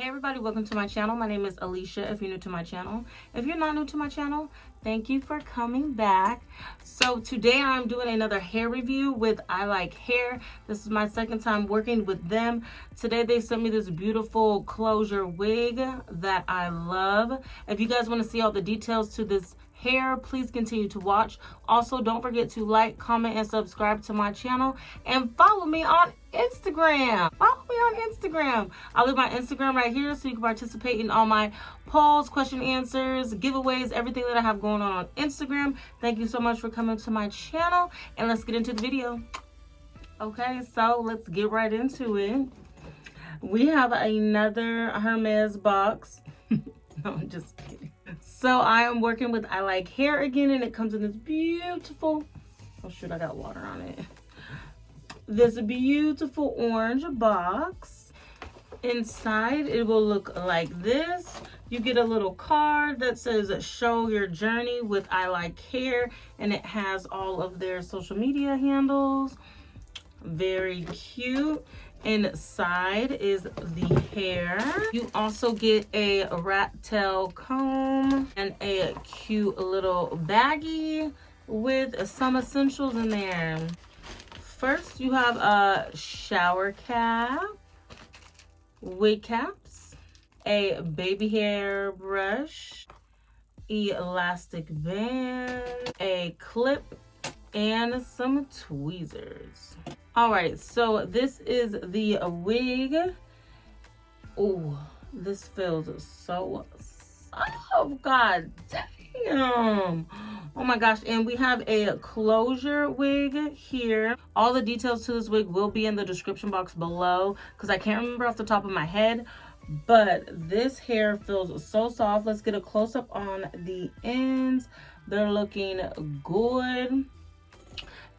Hey everybody, welcome to my channel. My name is Alishia if you're new to my channel. If you're not new to my channel, thank you for coming back. So today I'm doing another hair review with I Like Hair. This is my second time working with them. Today they sent me this beautiful closure wig that I love. If you guys want to see all the details to this hair, please continue to watch. Also, don't forget to like, comment, and subscribe to my channel, and follow me on Instagram. Follow me on Instagram. I'll leave my Instagram right here so you can participate in all my polls, question answers, giveaways, everything that I have going on Instagram. Thank you so much for coming to my channel, and let's get into the video. Okay, so let's get right into it. We have another Hermes box. No, I'm just kidding. So I am working with I Like Hair again, and it comes in this beautiful, oh shoot, I got water on it. This beautiful orange box. Inside, it will look like this. You get a little card that says show your journey with I Like Hair, and it has all of their social media handles. Very cute. Inside is the hair. You also get a rat tail comb and a cute little baggie with some essentials in there. First, you have a shower cap, wig caps, a baby hair brush, elastic band, a clip, and some tweezers. All right, so this is the wig. Oh, this feels so soft. God damn. Oh my gosh, and we have a closure wig here. All the details to this wig will be in the description box below because I can't remember off the top of my head, but this hair feels so soft. Let's get a close-up on the ends. They're looking good.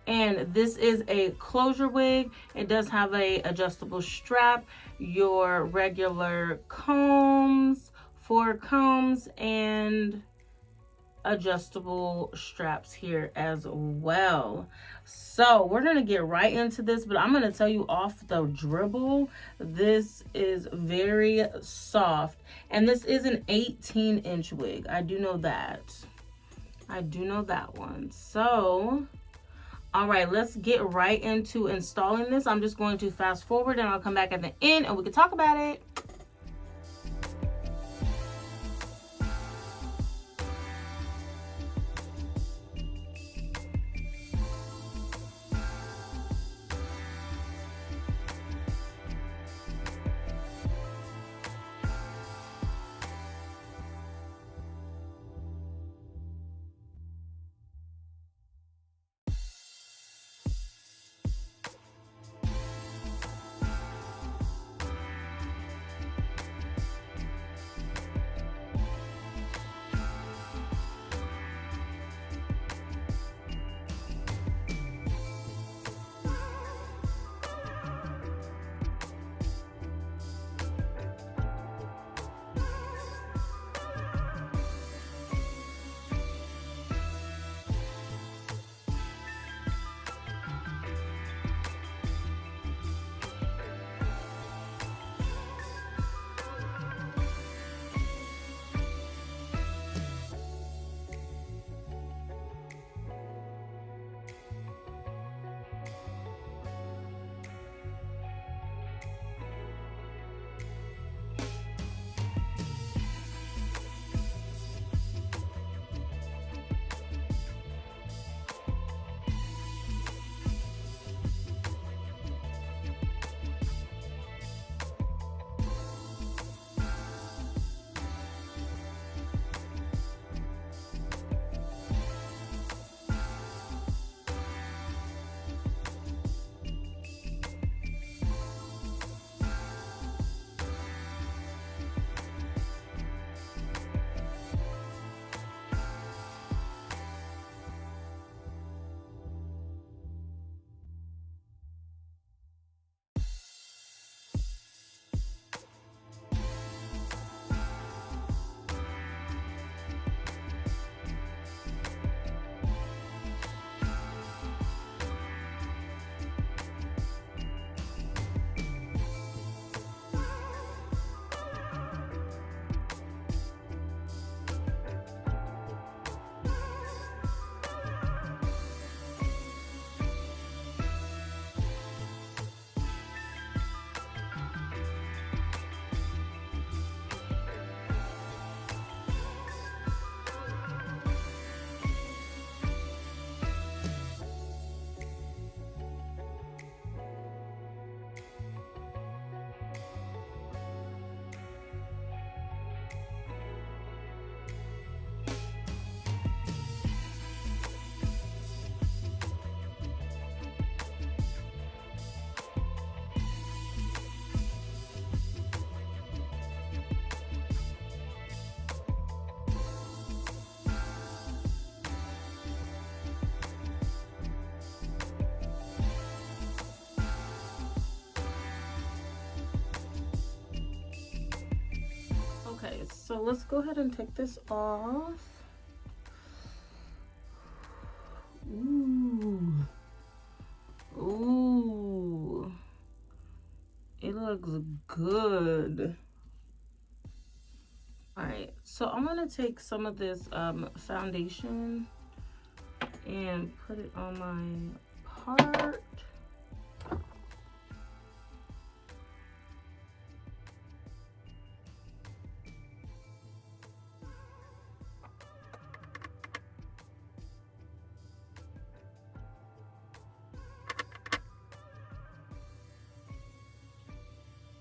And this is a closure wig. It does have a adjustable strap, your regular combs, 4 combs, and adjustable straps here as well. So we're gonna get right into this, but I'm gonna tell you off the dribble, this is very soft, and this is an 18-inch wig. I do know that. I do know that one. So all right, let's get right into installing this. I'm just going to fast forward and I'll come back at the end and we can talk about it. So let's go ahead and take this off. Ooh. Ooh. It looks good. Alright, so I'm gonna take some of this foundation and put it on my part.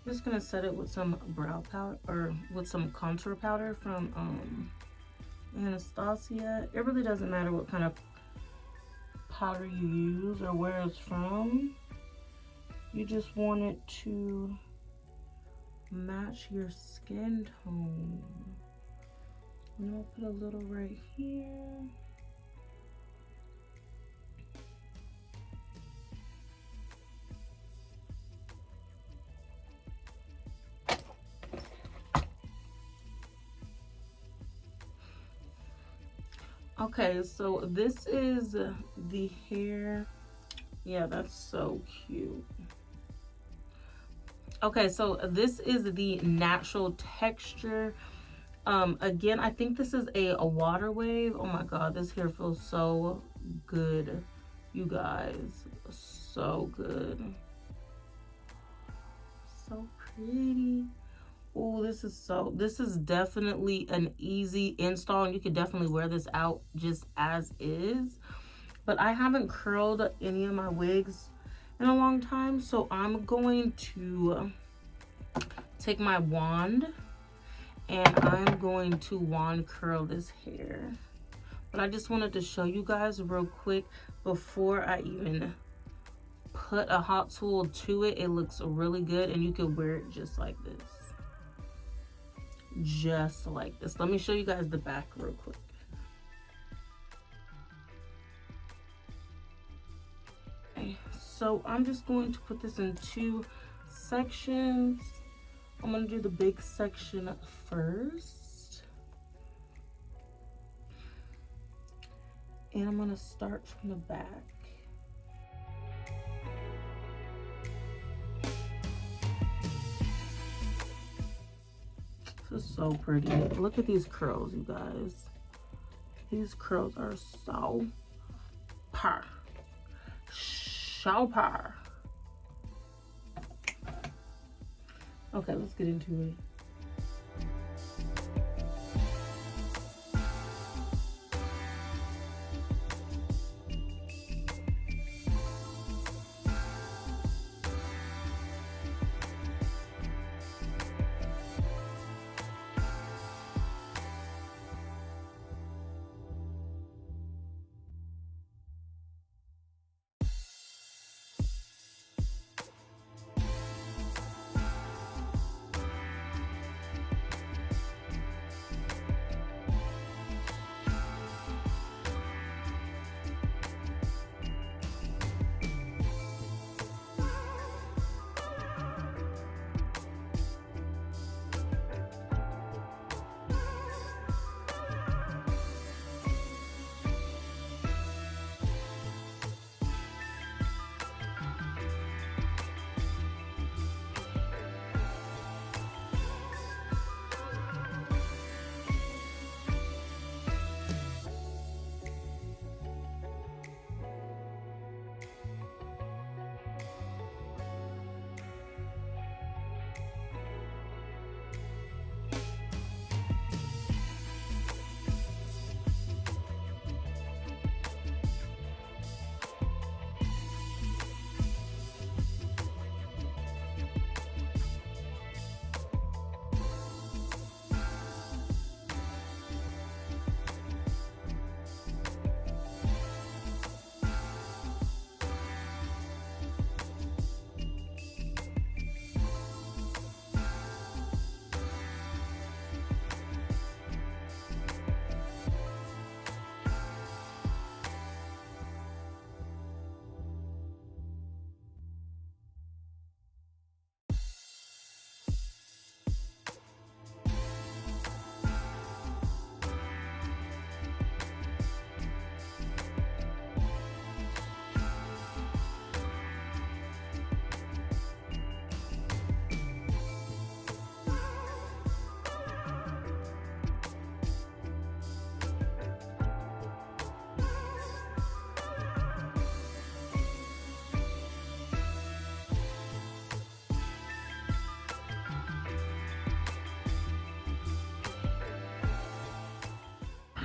I'm just gonna set it with some brow powder or with some contour powder from Anastasia. It really doesn't matter what kind of powder you use or where it's from. You just want it to match your skin tone. I'm gonna put a little right here. Okay, so this is the hair. Yeah, that's so cute. Okay, so this is the natural texture. Again, I think this is a water wave. Oh my god, this hair feels so good, you guys. So good. So pretty. Oh, this is definitely an easy install, and you could definitely wear this out just as is. But I haven't curled any of my wigs in a long time, so I'm going to take my wand and I'm going to wand curl this hair. But I just wanted to show you guys real quick before I even put a hot tool to it. It looks really good, and you can wear it just like this. Just like this. Let me show you guys the back real quick. Okay, so I'm just going to put this in 2 sections. I'm going to do the big section first. And I'm going to start from the back. This is so pretty. Look at these curls, you guys. These curls are so par. So par. Okay, let's get into it.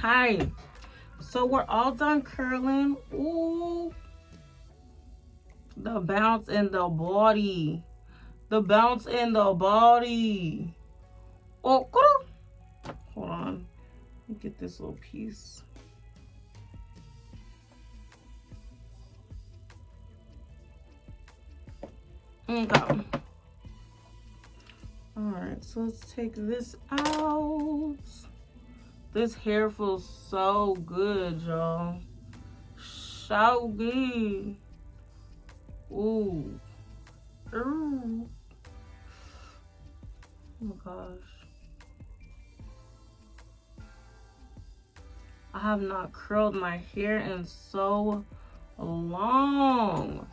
Okay, so we're all done curling. Ooh, the bounce in the body. The bounce in the body. Oh, hold on. Let me get this little piece. Okay. Alright, so let's take this out. This hair feels so good, y'all. So good. Ooh. Ooh. Oh my gosh. I have not curled my hair in so long.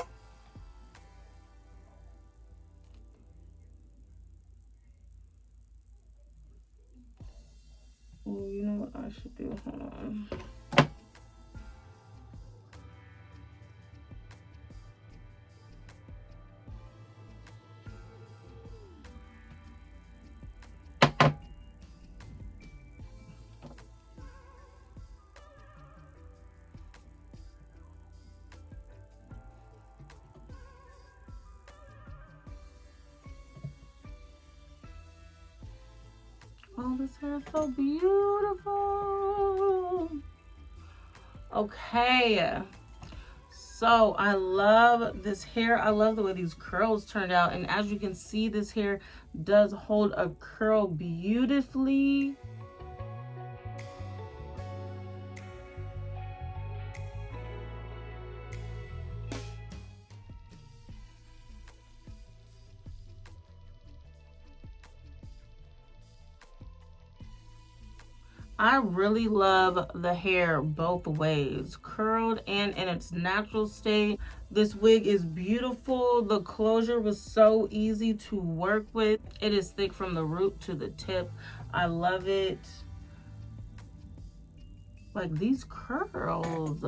Oh, you know what I should do? Hold on. Oh, this hair is so beautiful. Okay. So I love this hair. I love the way these curls turned out. And as you can see, this hair does hold a curl beautifully. I really love the hair both ways, curled and in its natural state. This wig is beautiful. The closure was so easy to work with. It is thick from the root to the tip. I love it. Like these curls.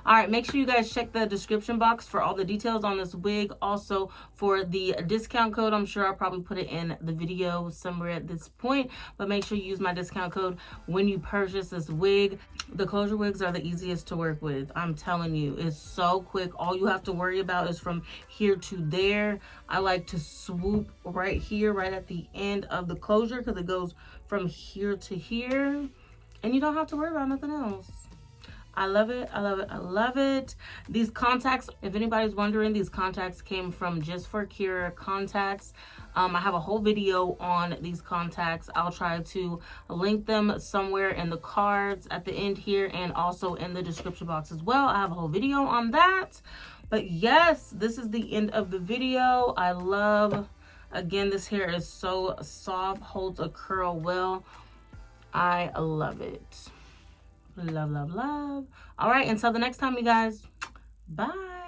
All right, make sure you guys check the description box for all the details on this wig. Also for the discount code, I'm sure I'll probably put it in the video somewhere at this point, but make sure you use my discount code when you purchase this wig. The closure wigs are the easiest to work with. I'm telling you, it's so quick. All you have to worry about is from here to there. I like to swoop right here, right at the end of the closure, because it goes from here to here. And you don't have to worry about nothing else. I love it. I love it. I love it. These contacts, if anybody's wondering, these contacts came from Just for Cure contacts. I have a whole video on these contacts. I'll try to link them somewhere in the cards at the end here and also in the description box as well. I have a whole video on that. But yes, this is the end of the video. I love, again, this hair is so soft, holds a curl well. I love it. Love, love, love. All right, until the next time, you guys. Bye.